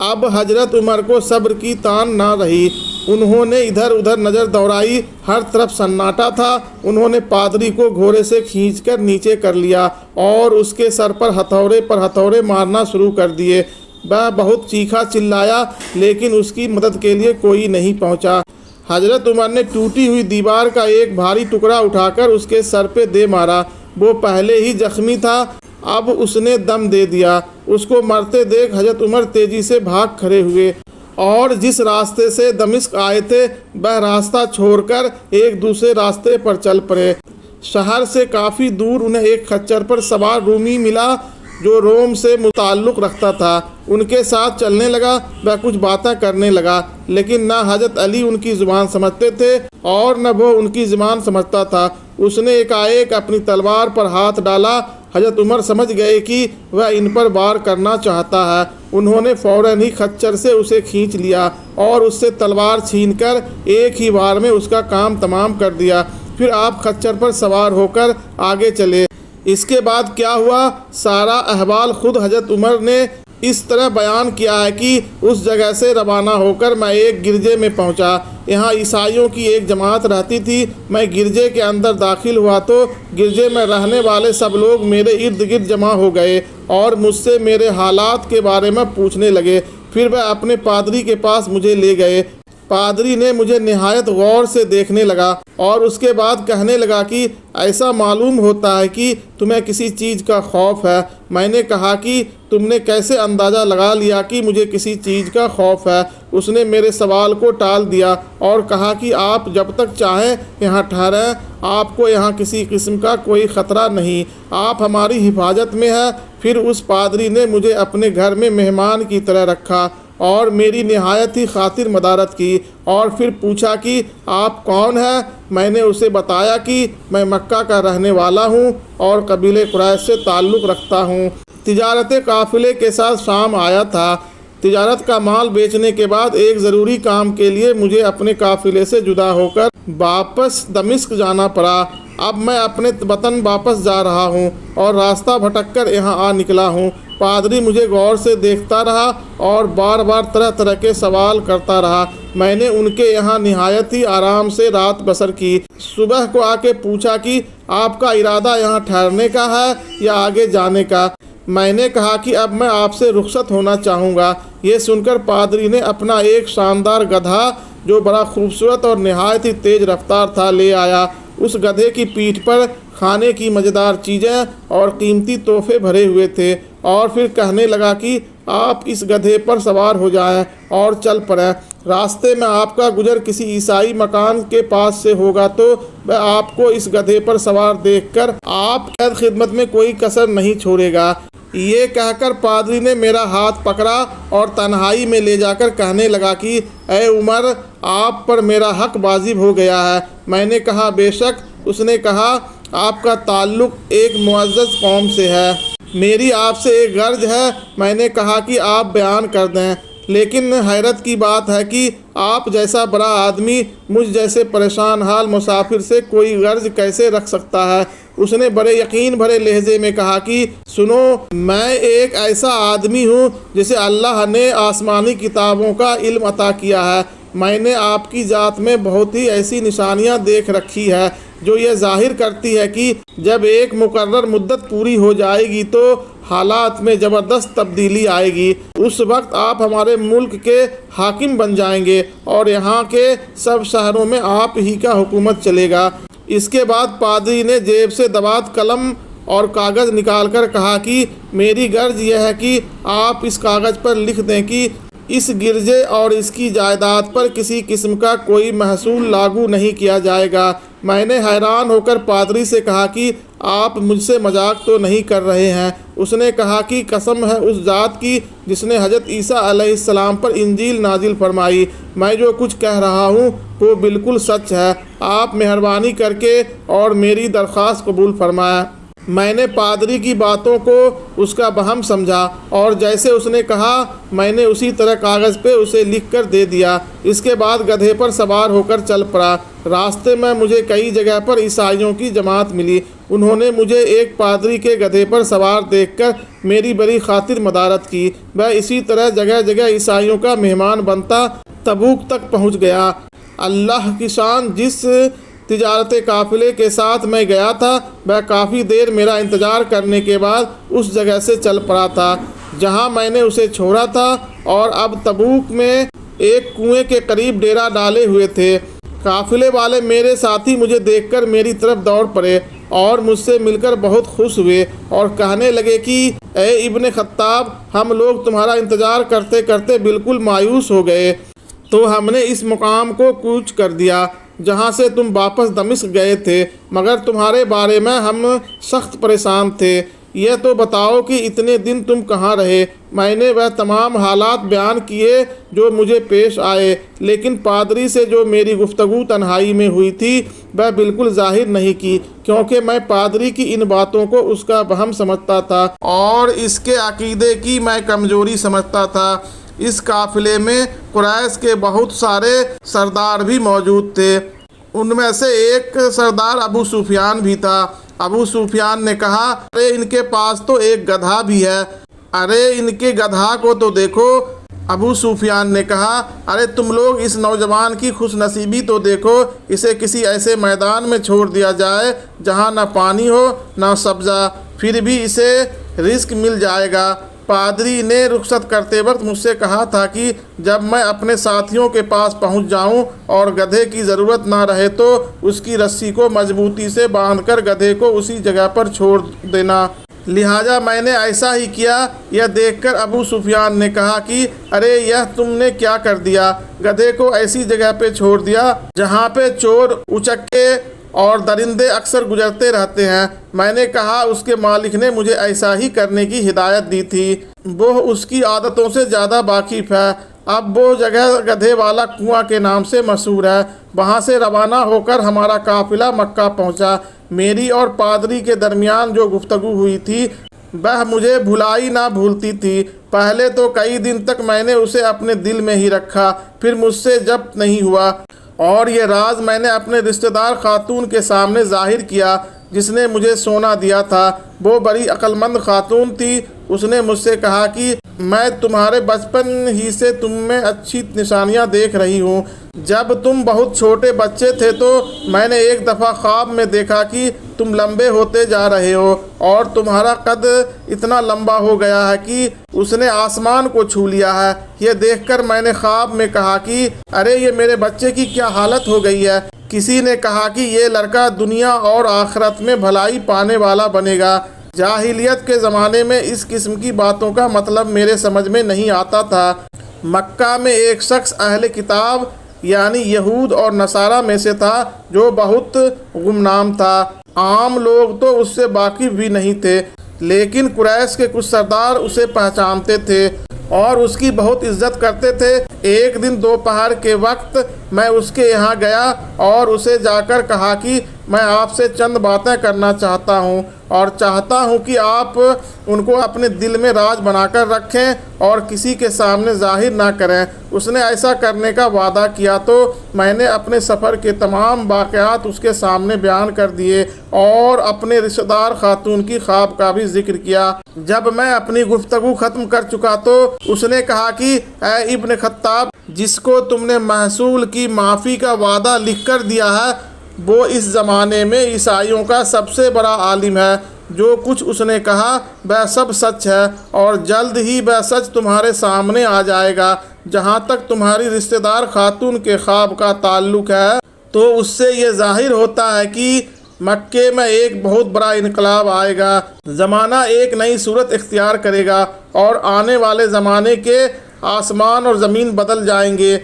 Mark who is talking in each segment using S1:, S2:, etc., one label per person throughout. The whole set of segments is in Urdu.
S1: اب حضرت عمر کو صبر کی تان نہ رہی، انہوں نے ادھر ادھر نظر دوڑائی، ہر طرف سناٹا تھا۔ انہوں نے پادری کو گھوڑے سے کھینچ کر نیچے کر لیا اور اس کے سر پر ہتھوڑے مارنا شروع کر دیے۔ وہ بہت چیخا چلایا لیکن اس کی مدد کے لیے کوئی نہیں پہنچا۔ حضرت عمر نے ٹوٹی ہوئی دیوار کا ایک بھاری ٹکڑا اٹھا کر اس کے سر پہ دے مارا۔ وہ پہلے ہی زخمی تھا، اب اس نے دم دے دیا۔ اس کو مرتے دیکھ حضرت عمر تیزی سے بھاگ کھڑے ہوئے اور جس راستے سے دمشق آئے تھے وہ راستہ چھوڑ کر ایک دوسرے راستے پر چل پڑے۔ شہر سے کافی دور انہیں ایک خچر پر سوار رومی ملا جو روم سے تعلق رکھتا تھا۔ ان کے ساتھ چلنے لگا، وہ کچھ باتیں کرنے لگا، لیکن نہ حضرت علی ان کی زبان سمجھتے تھے اور نہ وہ ان کی زبان سمجھتا تھا۔ اس نے ایک اپنی تلوار پر ہاتھ ڈالا۔ حضرت عمر سمجھ گئے کہ وہ ان پر وار کرنا چاہتا ہے۔ انہوں نے فوراً ہی خچر سے اسے کھینچ لیا اور اس سے تلوار چھین کر ایک ہی بار میں اس کا کام تمام کر دیا۔ پھر آپ خچر پر سوار ہو کر آگے چلے۔ اس کے بعد کیا ہوا، سارا احوال خود حضرت عمر نے اس طرح بیان کیا ہے کہ اس جگہ سے روانہ ہو کر میں ایک گرجے میں پہنچا۔ یہاں عیسائیوں کی ایک جماعت رہتی تھی۔ میں گرجے کے اندر داخل ہوا تو گرجے میں رہنے والے سب لوگ میرے ارد گرد جمع ہو گئے اور مجھ سے میرے حالات کے بارے میں پوچھنے لگے۔ پھر وہ اپنے پادری کے پاس مجھے لے گئے۔ پادری نے مجھے نہایت غور سے دیکھنے لگا اور اس کے بعد کہنے لگا کہ ایسا معلوم ہوتا ہے کہ تمہیں کسی چیز کا خوف ہے۔ میں نے کہا کہ تم نے کیسے اندازہ لگا لیا کہ مجھے کسی چیز کا خوف ہے؟ اس نے میرے سوال کو ٹال دیا اور کہا کہ آپ جب تک چاہیں یہاں ٹھہریں، آپ کو یہاں کسی قسم کا کوئی خطرہ نہیں، آپ ہماری حفاظت میں ہیں۔ پھر اس پادری نے مجھے اپنے گھر میں مہمان کی طرح رکھا اور میری نہایت ہی خاطر مدارت کی اور پھر پوچھا کہ آپ کون ہیں؟ میں نے اسے بتایا کہ میں مکہ کا رہنے والا ہوں اور قبیلہ قریش سے تعلق رکھتا ہوں۔ تجارت قافلے کے ساتھ شام آیا تھا۔ تجارت کا مال بیچنے کے بعد ایک ضروری کام کے لیے مجھے اپنے قافلے سے جدا ہو کر واپس دمشق جانا پڑا۔ اب میں اپنے وطن واپس جا رہا ہوں اور راستہ بھٹک کر یہاں آ نکلا ہوں۔ پادری مجھے غور سے دیکھتا رہا اور بار بار طرح طرح کے سوال کرتا رہا۔ میں نے ان کے یہاں نہایت ہی آرام سے رات بسر کی۔ صبح کو آ کے پوچھا کہ آپ کا ارادہ یہاں ٹھہرنے کا ہے یا آگے جانے کا؟ میں نے کہا کہ اب میں آپ سے رخصت ہونا چاہوں گا۔ یہ سن کر پادری نے اپنا ایک شاندار گدھا جو بڑا خوبصورت اور نہایت ہی تیز رفتار تھا لے آیا۔ اس گدھے کی پیٹھ پر کھانے کی مزیدار چیزیں اور قیمتی تحفے بھرے ہوئے تھے اور پھر کہنے لگا کہ آپ اس گدھے پر سوار ہو جائیں اور چل پڑیں۔ راستے میں آپ کا گزر کسی عیسائی مکان کے پاس سے ہوگا تو وہ آپ کو اس گدھے پر سوار دیکھ کر آپ کی خدمت میں کوئی کسر نہیں چھوڑے گا۔ یہ کہہ کر پادری نے میرا ہاتھ پکڑا اور تنہائی میں لے جا کر کہنے لگا کہ اے عمر، آپ پر میرا حق واجب ہو گیا ہے۔ میں نے کہا بے شک۔ اس نے کہا آپ کا تعلق ایک معزز قوم سے ہے، میری آپ سے ایک غرض ہے۔ میں نے کہا کہ آپ بیان کر دیں، لیکن حیرت کی بات ہے کہ آپ جیسا بڑا آدمی مجھ جیسے پریشان حال مسافر سے کوئی غرض کیسے رکھ سکتا ہے؟ اس نے بڑے یقین بھرے لہجے میں کہا کہ سنو، میں ایک ایسا آدمی ہوں جسے اللہ نے آسمانی کتابوں کا علم عطا کیا ہے۔ میں نے آپ کی ذات میں بہت ہی ایسی نشانیاں دیکھ رکھی ہے جو یہ ظاہر کرتی ہے کہ جب ایک مقرر مدت پوری ہو جائے گی تو حالات میں زبردست تبدیلی آئے گی۔ اس وقت آپ ہمارے ملک کے حاکم بن جائیں گے اور یہاں کے سب شہروں میں آپ ہی کا حکومت چلے گا۔ اس کے بعد پادری نے جیب سے دوات قلم اور کاغذ نکال کر کہا کہ میری غرض یہ ہے کہ آپ اس کاغذ پر لکھ دیں کہ اس گرجے اور اس کی جائیداد پر کسی قسم کا کوئی محصول لاگو نہیں کیا جائے گا۔ میں نے حیران ہو کر پادری سے کہا کہ آپ مجھ سے مذاق تو نہیں کر رہے ہیں؟ اس نے کہا کہ قسم ہے اس ذات کی جس نے حضرت عیسیٰ علیہ السلام پر انجیل نازل فرمائی، میں جو کچھ کہہ رہا ہوں وہ بالکل سچ ہے۔ آپ مہربانی کر کے اور میری درخواست قبول فرمائیں۔ میں نے پادری کی باتوں کو اس کا بہم سمجھا اور جیسے اس نے کہا میں نے اسی طرح کاغذ پہ اسے لکھ کر دے دیا۔ اس کے بعد گدھے پر سوار ہو کر چل پڑا۔ راستے میں مجھے کئی جگہ پر عیسائیوں کی جماعت ملی۔ انہوں نے مجھے ایک پادری کے گدھے پر سوار دیکھ کر میری بڑی خاطر مدارت کی۔ میں اسی طرح جگہ جگہ عیسائیوں کا مہمان بنتا تبوک تک پہنچ گیا۔ اللہ کی شان، جس تجارت قافلے کے ساتھ میں گیا تھا وہ کافی دیر میرا انتظار کرنے کے بعد اس جگہ سے چل پڑا تھا جہاں میں نے اسے چھوڑا تھا، اور اب تبوک میں ایک کنویں کے قریب ڈیرا ڈالے ہوئے تھے۔ قافلے والے میرے ساتھی مجھے دیکھ کر میری طرف دوڑ پڑے اور مجھ سے مل کر بہت خوش ہوئے اور کہنے لگے کہ اے ابن خطاب، ہم لوگ تمہارا انتظار کرتے کرتے بالکل مایوس ہو گئے، تو ہم نے اس مقام کو کوچ کر دیا جہاں سے تم واپس دمشق گئے تھے، مگر تمہارے بارے میں ہم سخت پریشان تھے۔ یہ تو بتاؤ کہ اتنے دن تم کہاں رہے؟ میں نے وہ تمام حالات بیان کیے جو مجھے پیش آئے، لیکن پادری سے جو میری گفتگو تنہائی میں ہوئی تھی وہ بالکل ظاہر نہیں کی، کیونکہ میں پادری کی ان باتوں کو اس کا وہم سمجھتا تھا اور اس کے عقیدے کی میں کمزوری سمجھتا تھا۔ اس قافلے میں قریش کے بہت سارے سردار بھی موجود تھے۔ ان میں سے ایک سردار ابو سفیان بھی تھا۔ ابو سفیان نے کہا، ارے ان کے پاس تو ایک گدھا بھی ہے، ارے ان کے گدھا کو تو دیکھو۔ ابو سفیان نے کہا، ارے تم لوگ اس نوجوان کی خوش نصیبی تو دیکھو، اسے کسی ایسے میدان میں چھوڑ دیا جائے جہاں نہ پانی ہو نہ سبزہ، پھر بھی اسے رزق مل جائے گا۔ پادری نے رخصت کرتے وقت مجھ سے کہا تھا کہ جب میں اپنے ساتھیوں کے پاس پہنچ جاؤں اور گدھے کی ضرورت نہ رہے تو اس کی رسی کو مضبوطی سے باندھ کر گدھے کو اسی جگہ پر چھوڑ دینا۔ لہٰذا میں نے ایسا ہی کیا۔ یہ دیکھ کر ابو سفیان نے کہا کہ ارے یہ تم نے کیا کر دیا؟ گدھے کو ایسی جگہ پہ چھوڑ دیا جہاں پہ چور، اچکے اور درندے اکثر گزرتے رہتے ہیں۔ میں نے کہا اس کے مالک نے مجھے ایسا ہی کرنے کی ہدایت دی تھی، وہ اس کی عادتوں سے زیادہ واقف ہے۔ اب وہ جگہ گدھے والا کنواں کے نام سے مشہور ہے۔ وہاں سے روانہ ہو کر ہمارا قافلہ مکہ پہنچا۔ میری اور پادری کے درمیان جو گفتگو ہوئی تھی وہ مجھے بھلائی نہ بھولتی تھی۔ پہلے تو کئی دن تک میں نے اسے اپنے دل میں ہی رکھا، پھر مجھ سے ضبط نہیں ہوا، اور یہ راز میں نے اپنے رشتہ دار خاتون کے سامنے ظاہر کیا جس نے مجھے سونا دیا تھا۔ وہ بڑی عقل مند خاتون تھی۔ اس نے مجھ سے کہا کہ میں تمہارے بچپن ہی سے تم میں اچھی نشانیاں دیکھ رہی ہوں۔ جب تم بہت چھوٹے بچے تھے تو میں نے ایک دفعہ خواب میں دیکھا کہ تم لمبے ہوتے جا رہے ہو اور تمہارا قد اتنا لمبا ہو گیا ہے کہ اس نے آسمان کو چھو لیا ہے۔ یہ دیکھ کر میں نے خواب میں کہا کہ ارے یہ میرے بچے کی کیا حالت ہو گئی ہے۔ کسی نے کہا کہ یہ لڑکا دنیا اور آخرت میں بھلائی پانے والا بنے گا۔ جاہلیت کے زمانے میں اس قسم کی باتوں کا مطلب میرے سمجھ میں نہیں آتا تھا۔ مکہ میں ایک شخص اہل کتاب یعنی یہود اور نصارہ میں سے تھا جو بہت گمنام تھا۔ عام لوگ تو اس سے واقف بھی نہیں تھے، لیکن قریش کے کچھ سردار اسے پہچانتے تھے اور اس کی بہت عزت کرتے تھے۔ ایک دن دوپہر کے وقت میں اس کے یہاں گیا اور اسے جا کر کہا کہ میں آپ سے چند باتیں کرنا چاہتا ہوں اور چاہتا ہوں کہ آپ ان کو اپنے دل میں راز بنا کر رکھیں اور کسی کے سامنے ظاہر نہ کریں۔ اس نے ایسا کرنے کا وعدہ کیا تو میں نے اپنے سفر کے تمام واقعات اس کے سامنے بیان کر دیے اور اپنے رشتہ دار خاتون کی خواب کا بھی ذکر کیا۔ جب میں اپنی گفتگو ختم کر چکا تو اس نے کہا کہ اے ابن خطاب، جس کو تم نے محصول کی معافی کا وعدہ لکھ کر دیا ہے وہ اس زمانے میں عیسائیوں کا سب سے بڑا عالم ہے۔ جو کچھ اس نے کہا وہ سب سچ ہے اور جلد ہی وہ سچ تمہارے سامنے آ جائے گا۔ جہاں تک تمہاری رشتہ دار خاتون کے خواب کا تعلق ہے تو اس سے یہ ظاہر ہوتا ہے کہ مکے میں ایک بہت بڑا انقلاب آئے گا، زمانہ ایک نئی صورت اختیار کرے گا اور آنے والے زمانے کے آسمان اور زمین بدل جائیں گے۔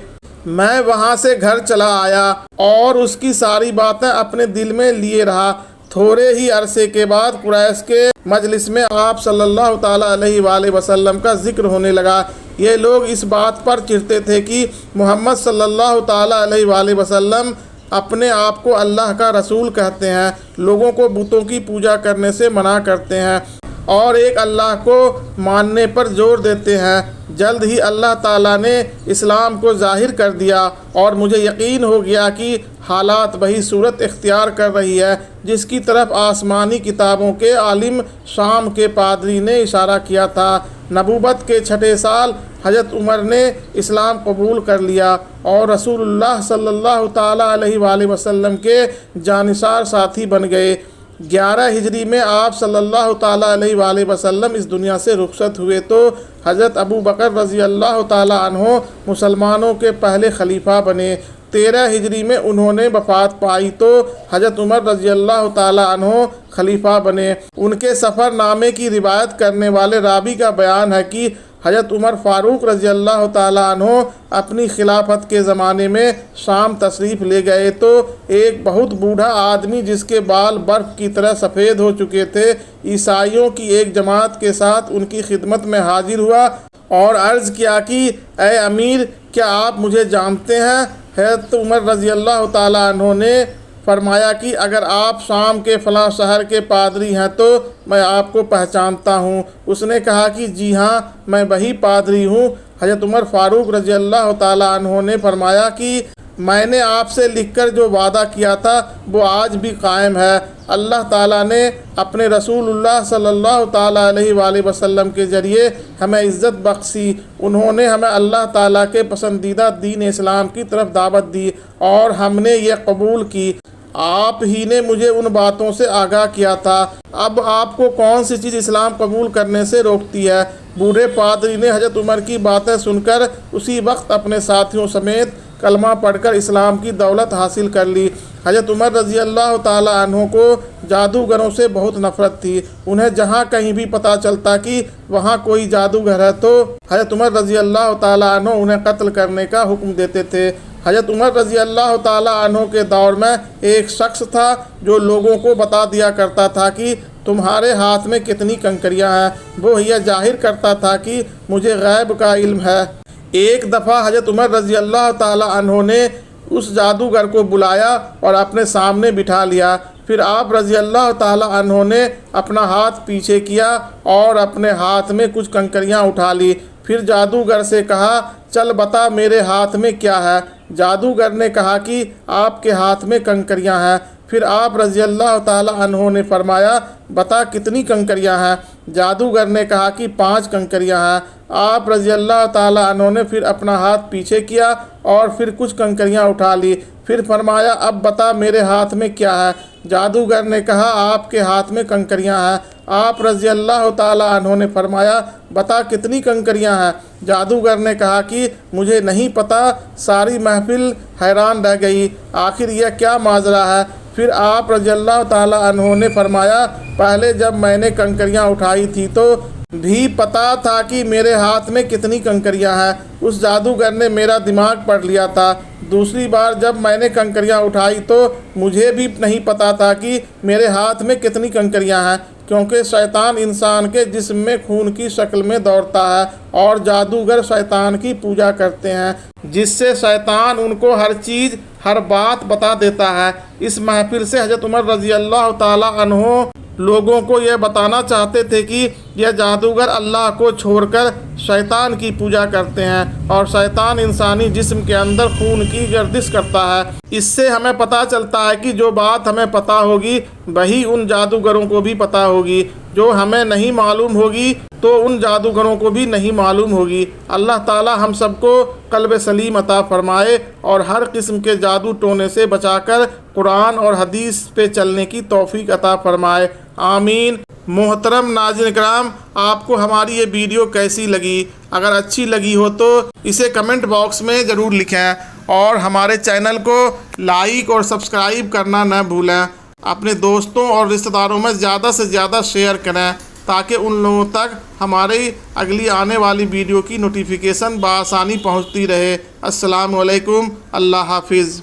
S1: میں وہاں سے گھر چلا آیا اور اس کی ساری باتیں اپنے دل میں لیے رہا۔ تھوڑے ہی عرصے کے بعد قریش کے مجلس میں آپ صلی اللہ تعالیٰ علیہ وآلہ وسلم کا ذکر ہونے لگا۔ یہ لوگ اس بات پر چڑھتے تھے کہ محمد صلی اللہ تعالیٰ علیہ وآلہ وسلم اپنے آپ کو اللہ کا رسول کہتے ہیں، لوگوں کو بتوں کی پوجا کرنے سے منع کرتے ہیں اور ایک اللہ کو ماننے پر زور دیتے ہیں۔ جلد ہی اللہ تعالیٰ نے اسلام کو ظاہر کر دیا اور مجھے یقین ہو گیا کہ حالات وہی صورت اختیار کر رہی ہے جس کی طرف آسمانی کتابوں کے عالم شام کے پادری نے اشارہ کیا تھا۔ نبوت کے 6 سال حضرت عمر نے اسلام قبول کر لیا اور رسول اللہ صلی اللہ تعالیٰ علیہ وآلہ وسلم کے جانثار ساتھی بن گئے۔ 11 ہجری میں آپ صلی اللہ تعالیٰ علیہ وآلہ وسلم اس دنیا سے رخصت ہوئے تو حضرت ابو بکر رضی اللہ تعالیٰ عنہ مسلمانوں کے پہلے خلیفہ بنے۔ 13 ہجری میں انہوں نے وفات پائی تو حضرت عمر رضی اللہ تعالیٰ عنہ خلیفہ بنے۔ ان کے سفر نامے کی روایت کرنے والے راوی کا بیان ہے کہ حضرت عمر فاروق رضی اللہ تعالیٰ عنہ اپنی خلافت کے زمانے میں شام تشریف لے گئے تو ایک بہت بوڑھا آدمی جس کے بال برف کی طرح سفید ہو چکے تھے عیسائیوں کی ایک جماعت کے ساتھ ان کی خدمت میں حاضر ہوا اور عرض کیا کہ اے امیر، کیا آپ مجھے جانتے ہیں؟ حضرت عمر رضی اللہ تعالیٰ عنہ نے فرمایا کہ اگر آپ شام کے فلاں شہر کے پادری ہیں تو میں آپ کو پہچانتا ہوں۔ اس نے کہا کہ جی ہاں، میں وہی پادری ہوں۔ حضرت عمر فاروق رضی اللہ تعالیٰ عنہ نے فرمایا کہ میں نے آپ سے لکھ کر جو وعدہ کیا تھا وہ آج بھی قائم ہے۔ اللہ تعالیٰ نے اپنے رسول اللہ صلی اللہ تعالیٰ علیہ وآلہ وسلم کے ذریعے ہمیں عزت بخشی۔ انہوں نے ہمیں اللہ تعالیٰ کے پسندیدہ دین اسلام کی طرف دعوت دی اور ہم نے یہ قبول کی۔ آپ ہی نے مجھے ان باتوں سے آگاہ کیا تھا۔ اب آپ کو کون سی چیز اسلام قبول کرنے سے روکتی ہے؟ بوڑھے پادری نے حضرت عمر کی باتیں سن کر اسی وقت اپنے ساتھیوں سمیت کلمہ پڑھ کر اسلام کی دولت حاصل کر لی۔ حضرت عمر رضی اللہ تعالیٰ عنہ کو جادوگروں سے بہت نفرت تھی۔ انہیں جہاں کہیں بھی پتہ چلتا کہ وہاں کوئی جادوگر ہے تو حضرت عمر رضی اللہ تعالیٰ عنہ انہیں قتل کرنے کا حکم دیتے تھے۔ حضرت عمر رضی اللہ تعالیٰ عنہ کے دور میں ایک شخص تھا جو لوگوں کو بتا دیا کرتا تھا کہ تمہارے ہاتھ میں کتنی کنکریاں ہیں۔ وہ یہ ظاہر کرتا تھا کہ مجھے غیب کا علم ہے۔ ایک دفعہ حضرت عمر رضی اللہ تعالیٰ عنہ نے اس جادوگر کو بلایا اور اپنے سامنے بٹھا لیا۔ پھر آپ رضی اللہ تعالیٰ عنہ نے اپنا ہاتھ پیچھے کیا اور اپنے ہاتھ میں کچھ کنکریاں اٹھا لی۔ پھر جادوگر سے کہا چل بتا میرے ہاتھ میں کیا ہے؟ جادوگر نے کہا کہ آپ کے ہاتھ میں کنکریاں ہیں۔ پھر آپ رضی اللہ تعالیٰ عنہ نے فرمایا بتا کتنی کنکریاں ہیں؟ جادوگر نے کہا کہ 5 کنکریاں ہیں۔ آپ رضی اللہ تعالیٰ عنہ نے پھر اپنا ہاتھ پیچھے کیا اور پھر کچھ کنکریاں اٹھا لی۔ پھر فرمایا اب بتا میرے ہاتھ میں کیا ہے؟ جادوگر نے کہا آپ کے ہاتھ میں کنکریاں ہیں۔ آپ رضی اللہ تعالیٰ عنہ نے فرمایا بتا کتنی کنکریاں ہیں؟ جادوگر نے کہا کہ مجھے نہیں پتہ۔ ساری محفل حیران رہ گئی، آخر یہ کیا ماجرا ہے؟ پھر آپ رضی اللہ تعالیٰ عنہ نے فرمایا پہلے جب میں نے کنکریاں اٹھائی تھی تو بھی پتہ تھا کہ میرے ہاتھ میں کتنی کنکریاں ہیں۔ اس جادوگر نے میرا دماغ پڑھ لیا تھا۔ دوسری بار جب میں نے کنکریاں اٹھائی تو مجھے بھی نہیں پتہ تھا کہ میرے ہاتھ میں کتنی کنکریاں ہیں، کیونکہ شیطان انسان کے جسم میں خون کی شکل میں دوڑتا ہے اور جادوگر شیطان کی پوجا کرتے ہیں جس سے شیطان ان کو ہر چیز ہر بات بتا دیتا ہے۔ اس محفل سے حضرت عمر رضی اللہ تعالیٰ عنہ لوگوں کو یہ بتانا چاہتے تھے کہ یہ جادوگر اللہ کو چھوڑ کر شیطان کی پوجا کرتے ہیں اور شیطان انسانی جسم کے اندر خون کی گردش کرتا ہے۔ اس سے ہمیں پتہ چلتا ہے کہ جو بات ہمیں پتہ ہوگی وہی ان جادوگروں کو بھی پتہ ہوگی، جو ہمیں نہیں معلوم ہوگی تو ان جادوگروں کو بھی نہیں معلوم ہوگی۔ اللہ تعالی ہم سب کو قلب سلیم عطا فرمائے اور ہر قسم کے جادو ٹونے سے بچا کر قرآن اور حدیث پہ چلنے کی توفیق عطا فرمائے، آمین۔ محترم ناظرین کرام، آپ کو ہماری یہ ویڈیو کیسی لگی؟ اگر اچھی لگی ہو تو اسے کمنٹ باکس میں ضرور لکھیں اور ہمارے چینل کو لائک اور سبسکرائب کرنا نہ بھولیں۔ اپنے دوستوں اور رشتہ داروں میں زیادہ سے زیادہ شیئر کریں تاکہ ان لوگوں تک ہماری اگلی آنے والی ویڈیو کی نوٹیفیکیشن بآسانی پہنچتی رہے۔ السلام علیکم، اللہ حافظ۔